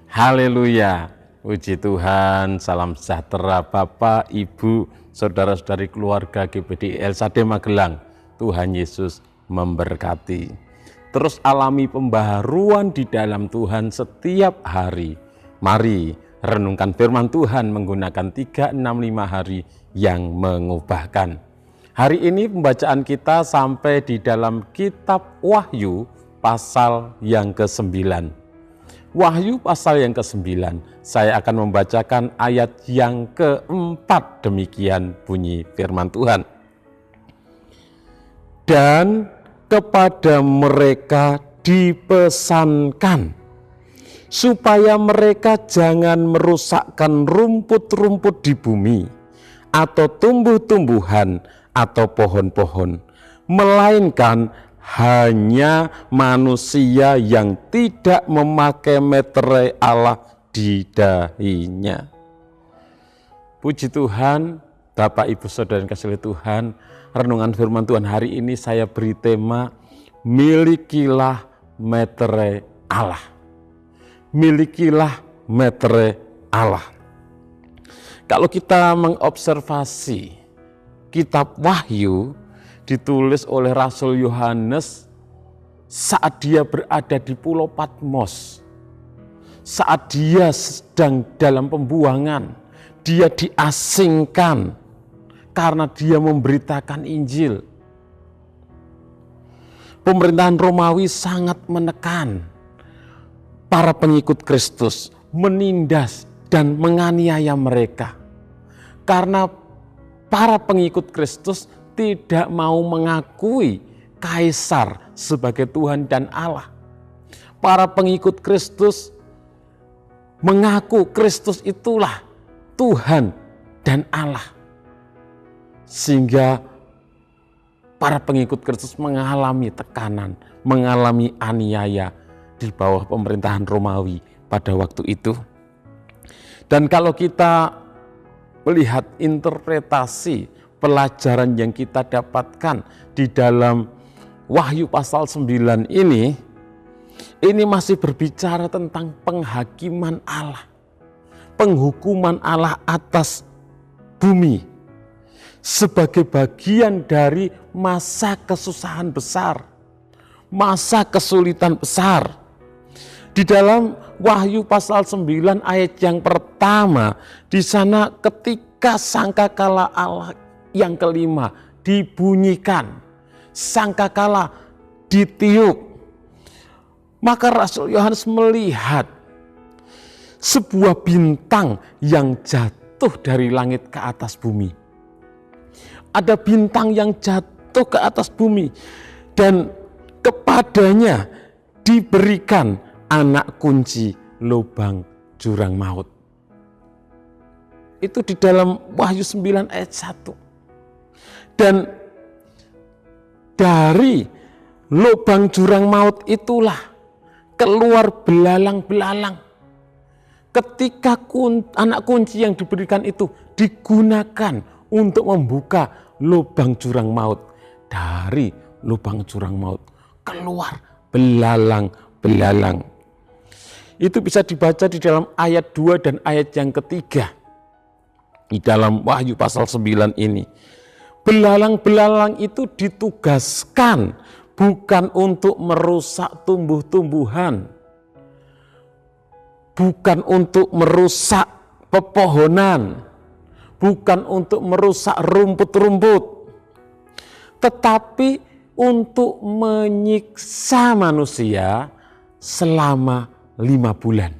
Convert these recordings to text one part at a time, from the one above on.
Haleluya, puji Tuhan, salam sejahtera Bapak, Ibu, saudara-saudari keluarga GBD LSAD Magelang. Tuhan Yesus memberkati. Terus alami pembaharuan di dalam Tuhan setiap hari. Mari renungkan firman Tuhan menggunakan 365 hari yang mengubahkan. Hari ini pembacaan kita sampai di dalam kitab Wahyu pasal yang ke-9. Wahyu pasal yang ke-9, saya akan membacakan ayat yang ke-4, demikian bunyi firman Tuhan. Dan kepada mereka dipesankan, supaya mereka jangan merusakkan rumput-rumput di bumi, atau tumbuh-tumbuhan, atau pohon-pohon, melainkan hanya manusia yang tidak memakai meterai Allah di dahinya. Puji Tuhan, Bapak Ibu Saudara yang kasih Tuhan, renungan firman Tuhan hari ini saya beri tema milikilah meterai Allah. Milikilah meterai Allah. Kalau kita mengobservasi kitab Wahyu ditulis oleh Rasul Yohanes saat dia berada di Pulau Patmos, saat dia sedang dalam pembuangan, dia diasingkan karena dia memberitakan Injil. Pemerintahan Romawi sangat menekan para pengikut Kristus, menindas dan menganiaya mereka karena para pengikut Kristus tidak mau mengakui Kaisar sebagai Tuhan dan Allah. Para pengikut Kristus mengaku Kristus itulah Tuhan dan Allah. Sehingga para pengikut Kristus mengalami tekanan, mengalami aniaya di bawah pemerintahan Romawi pada waktu itu. Dan kalau kita melihat interpretasi pelajaran yang kita dapatkan di dalam Wahyu pasal 9 ini masih berbicara tentang penghakiman Allah, penghukuman Allah atas bumi sebagai bagian dari masa kesusahan besar, masa kesulitan besar. Di dalam Wahyu pasal 9 ayat yang pertama, di sana ketika sangkakala Allah yang kelima dibunyikan, sangkakala ditiup, maka Rasul Yohanes melihat sebuah bintang yang jatuh dari langit ke atas bumi. Ada bintang yang jatuh ke atas bumi dan kepadanya diberikan anak kunci lubang jurang maut. Itu di dalam Wahyu 9 ayat 1. Dan dari lubang jurang maut itulah keluar belalang-belalang. Ketika anak kunci yang diberikan itu digunakan untuk membuka lubang jurang maut. Dari lubang jurang maut keluar belalang-belalang. Itu bisa dibaca di dalam ayat 2 dan ayat yang ketiga. Di dalam Wahyu pasal 9 ini. Belalang-belalang itu ditugaskan bukan untuk merusak tumbuh-tumbuhan, bukan untuk merusak pepohonan, bukan untuk merusak rumput-rumput, tetapi untuk menyiksa manusia selama 5 bulan.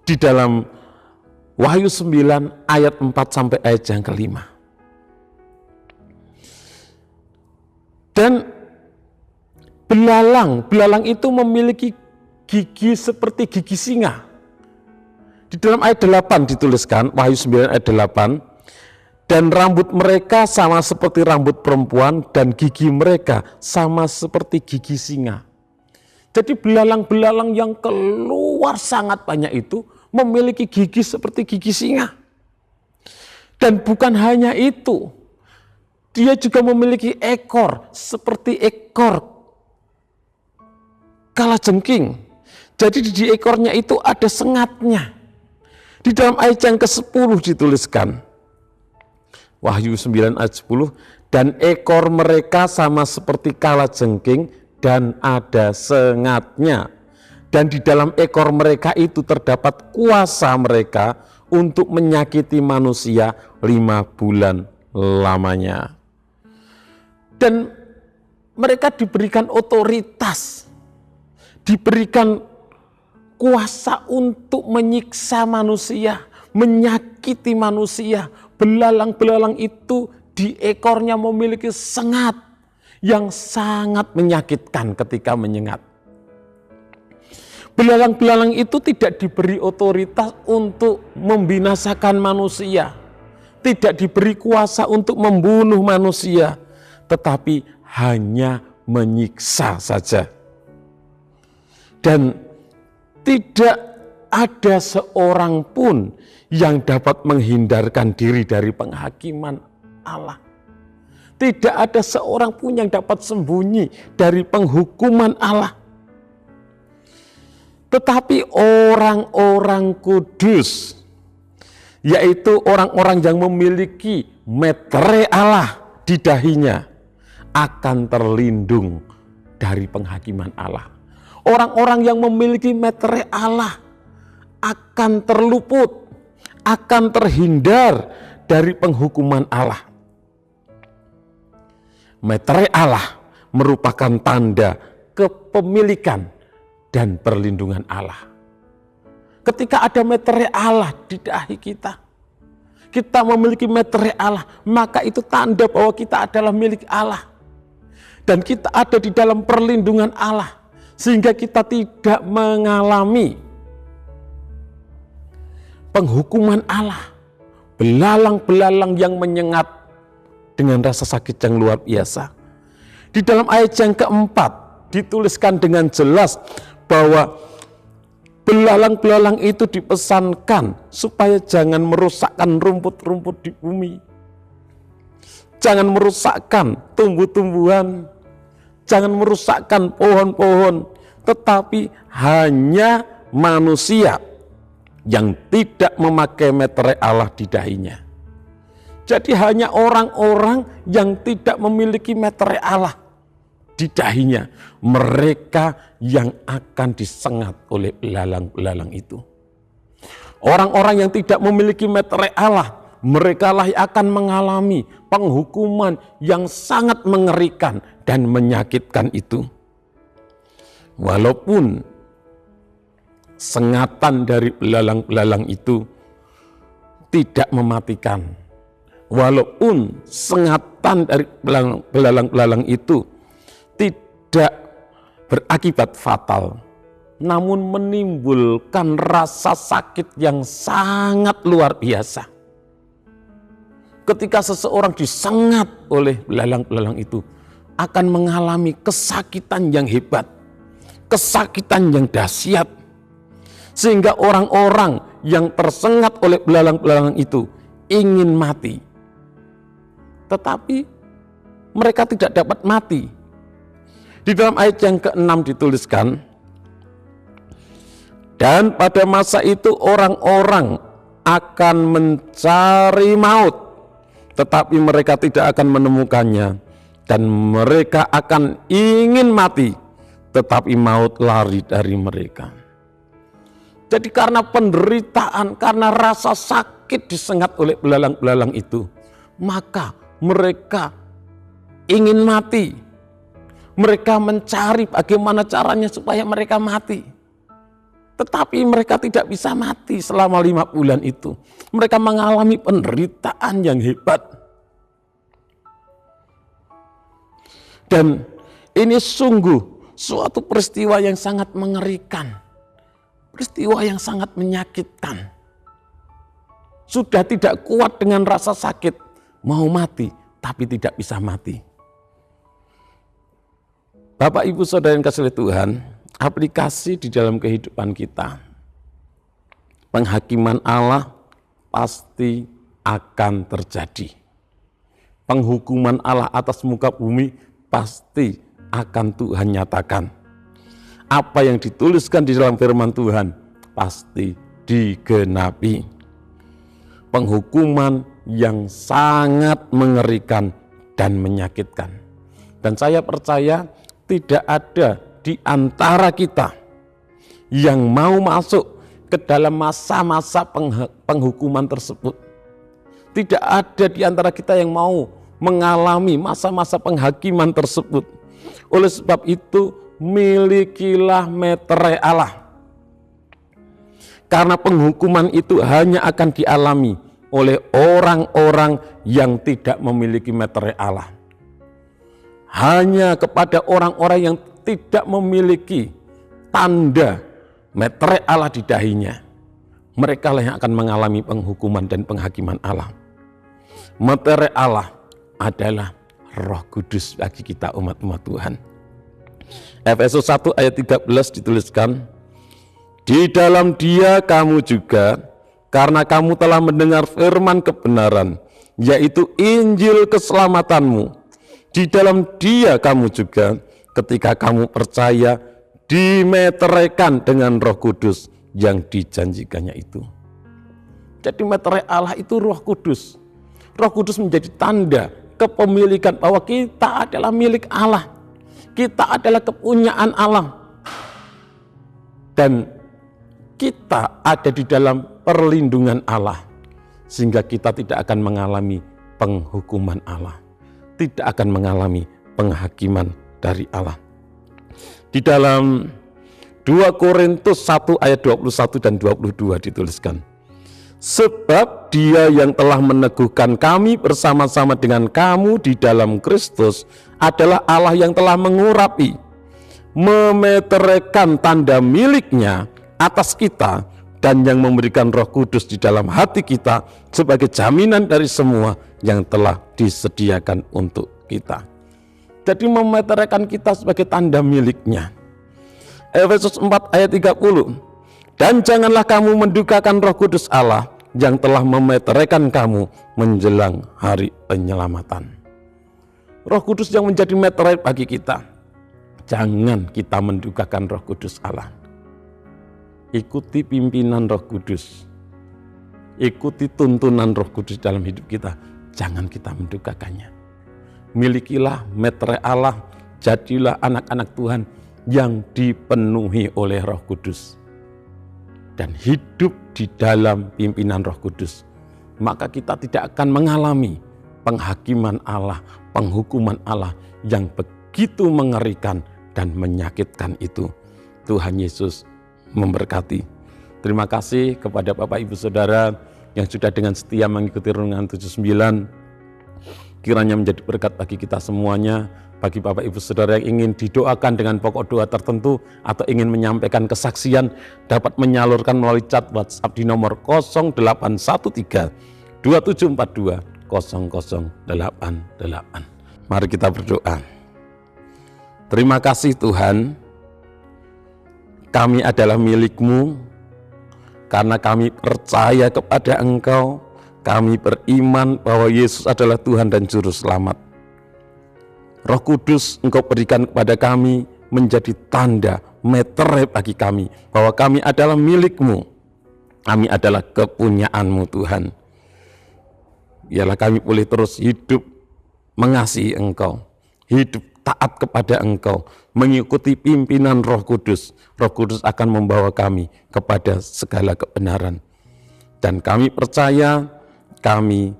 Di dalam Wahyu 9 ayat 4 sampai ayat yang ke-5. Dan belalang itu memiliki gigi seperti gigi singa. Di dalam ayat 8 dituliskan, Wahyu 9 ayat 8, dan rambut mereka sama seperti rambut perempuan dan gigi mereka sama seperti gigi singa. Jadi belalang-belalang yang keluar sangat banyak itu memiliki gigi seperti gigi singa. Dan bukan hanya itu, dia juga memiliki ekor seperti ekor kalajengking. Jadi di ekornya itu ada sengatnya. Di dalam ayat yang ke-10 dituliskan, Wahyu 9 ayat 10, dan ekor mereka sama seperti kalajengking dan ada sengatnya. Dan di dalam ekor mereka itu terdapat kuasa mereka untuk menyakiti manusia 5 bulan lamanya. Dan mereka diberikan otoritas, diberikan kuasa untuk menyiksa manusia, menyakiti manusia. Belalang-belalang itu di ekornya memiliki sengat yang sangat menyakitkan ketika menyengat. Belalang-belalang itu tidak diberi otoritas untuk membinasakan manusia, tidak diberi kuasa untuk membunuh manusia, tetapi hanya menyiksa saja. Dan tidak ada seorang pun yang dapat menghindarkan diri dari penghakiman Allah. Tidak ada seorang pun yang dapat sembunyi dari penghukuman Allah. Tetapi orang-orang kudus, yaitu orang-orang yang memiliki meterai Allah di dahinya, akan terlindung dari penghakiman Allah. Orang-orang yang memiliki meterai Allah akan terluput, akan terhindar dari penghukuman Allah. Meterai Allah merupakan tanda kepemilikan dan perlindungan Allah. Ketika ada meterai Allah di dahi kita, kita memiliki meterai Allah, maka itu tanda bahwa kita adalah milik Allah. Dan kita ada di dalam perlindungan Allah, sehingga kita tidak mengalami penghukuman Allah. Belalang-belalang yang menyengat dengan rasa sakit yang luar biasa. Di dalam ayat yang keempat dituliskan dengan jelas bahwa belalang-belalang itu dipesankan supaya jangan merusakkan rumput-rumput di bumi. Jangan merusakkan tumbuh-tumbuhan, jangan merusakkan pohon-pohon, tetapi hanya manusia yang tidak memakai meterai Allah di dahinya. Jadi hanya orang-orang yang tidak memiliki meterai Allah di dahinya, mereka yang akan disengat oleh belalang-belalang itu. Orang-orang yang tidak memiliki meterai Allah, mereka lah yang akan mengalami penghukuman yang sangat mengerikan dan menyakitkan itu. Walaupun sengatan dari belalang-belalang itu tidak mematikan, walaupun sengatan dari belalang-belalang itu tidak berakibat fatal, namun menimbulkan rasa sakit yang sangat luar biasa. Ketika seseorang disengat oleh belalang-belalang itu, akan mengalami kesakitan yang hebat, kesakitan yang dahsyat, sehingga orang-orang yang tersengat oleh belalang-belalang itu ingin mati, tetapi mereka tidak dapat mati. Di dalam ayat yang ke-6 dituliskan, dan pada masa itu orang-orang akan mencari maut, tetapi mereka tidak akan menemukannya, dan mereka akan ingin mati, tetapi maut lari dari mereka. Jadi karena penderitaan, karena rasa sakit disengat oleh belalang-belalang itu, maka mereka ingin mati. Mereka mencari bagaimana caranya supaya mereka mati. Tetapi mereka tidak bisa mati selama 5 bulan itu. Mereka mengalami penderitaan yang hebat. Dan ini sungguh suatu peristiwa yang sangat mengerikan. Peristiwa yang sangat menyakitkan. Sudah tidak kuat dengan rasa sakit, mau mati, tapi tidak bisa mati. Bapak, Ibu, Saudara yang kasih oleh Tuhan, aplikasi di dalam kehidupan kita. Penghakiman Allah pasti akan terjadi. Penghukuman Allah atas muka bumi pasti akan Tuhan nyatakan. apa yang dituliskan di dalam firman Tuhan pasti digenapi. Penghukuman yang sangat mengerikan dan menyakitkan. Dan saya percaya tidak ada di antara kita yang mau masuk ke dalam masa-masa penghukuman tersebut. Tidak ada di antara kita yang mau mengalami masa-masa penghakiman tersebut. Oleh sebab itu, milikilah meterai Allah. Karena penghukuman itu hanya akan dialami oleh orang-orang yang tidak memiliki meterai Allah. Hanya kepada orang-orang yang tidak memiliki tanda meterai Allah di dahinya, mereka lah yang akan mengalami penghukuman dan penghakiman Allah. Meterai Allah adalah Roh Kudus bagi kita umat-umat Tuhan. Efesus 1 ayat 13 dituliskan, di dalam Dia kamu juga, karena kamu telah mendengar firman kebenaran, yaitu Injil keselamatanmu. Di dalam Dia kamu juga, ketika kamu percaya, dimeteraikan dengan Roh Kudus yang dijanjikannya itu. Jadi meterai Allah itu Roh Kudus. Roh Kudus menjadi tanda kepemilikan bahwa kita adalah milik Allah. Kita adalah kepunyaan Allah. Dan kita ada di dalam perlindungan Allah. Sehingga kita tidak akan mengalami penghukuman Allah. Tidak akan mengalami penghakiman dari Allah. Di dalam 2 Korintus 1 ayat 21 dan 22 dituliskan, sebab Dia yang telah meneguhkan kami bersama-sama dengan kamu di dalam Kristus adalah Allah yang telah mengurapi, memeteraikan tanda miliknya atas kita, dan yang memberikan Roh Kudus di dalam hati kita sebagai jaminan dari semua yang telah disediakan untuk kita. Jadi memeteraikan kita sebagai tanda miliknya. Efesus 4 ayat 30, dan janganlah kamu mendukakan Roh Kudus Allah yang telah memeteraikan kamu menjelang hari penyelamatan. Roh Kudus yang menjadi meterai bagi kita. Jangan kita mendukakan Roh Kudus Allah. Ikuti pimpinan Roh Kudus. Ikuti tuntunan Roh Kudus dalam hidup kita. Jangan kita mendukakannya. Milikilah meterai Allah. Jadilah anak-anak Tuhan yang dipenuhi oleh Roh Kudus. Dan hidup di dalam pimpinan Roh Kudus, maka kita tidak akan mengalami penghakiman Allah, penghukuman Allah yang begitu mengerikan dan menyakitkan itu. Tuhan Yesus memberkati. Terima kasih kepada Bapak Ibu Saudara yang sudah dengan setia mengikuti Renungan 79. Kiranya menjadi berkat bagi kita semuanya. Bagi Bapak Ibu Saudara yang ingin didoakan dengan pokok doa tertentu atau ingin menyampaikan kesaksian, dapat menyalurkan melalui chat WhatsApp di nomor 0813 2742 0088. Mari kita berdoa. Terima kasih Tuhan, kami adalah milik-Mu, karena kami percaya kepada Engkau, kami beriman bahwa Yesus adalah Tuhan dan Juru Selamat. Roh Kudus Engkau berikan kepada kami menjadi tanda meterai bagi kami bahwa kami adalah milik-Mu, kami adalah kepunyaan-Mu Tuhan. Biarlah kami boleh terus hidup mengasihi Engkau, hidup taat kepada Engkau, mengikuti pimpinan Roh Kudus. Roh Kudus akan membawa kami kepada segala kebenaran. Dan kami percaya kami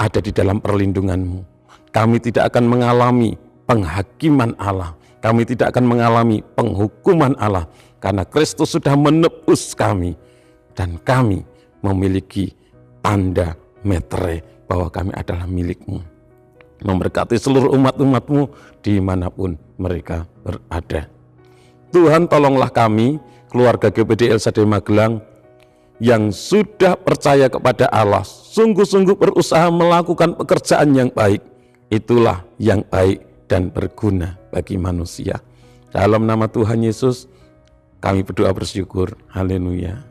ada di dalam perlindungan-Mu. Kami tidak akan mengalami penghakiman Allah. Kami tidak akan mengalami penghukuman Allah. Karena Kristus sudah menebus kami. Dan kami memiliki tanda meterai bahwa kami adalah milik-Mu. Memberkati seluruh umat-umat-Mu dimanapun mereka berada. Tuhan, tolonglah kami, keluarga GBD El Shaddai Magelang, yang sudah percaya kepada Allah, sungguh-sungguh berusaha melakukan pekerjaan yang baik. Itulah yang baik dan berguna bagi manusia. Dalam nama Tuhan Yesus, kami berdoa bersyukur. Haleluya.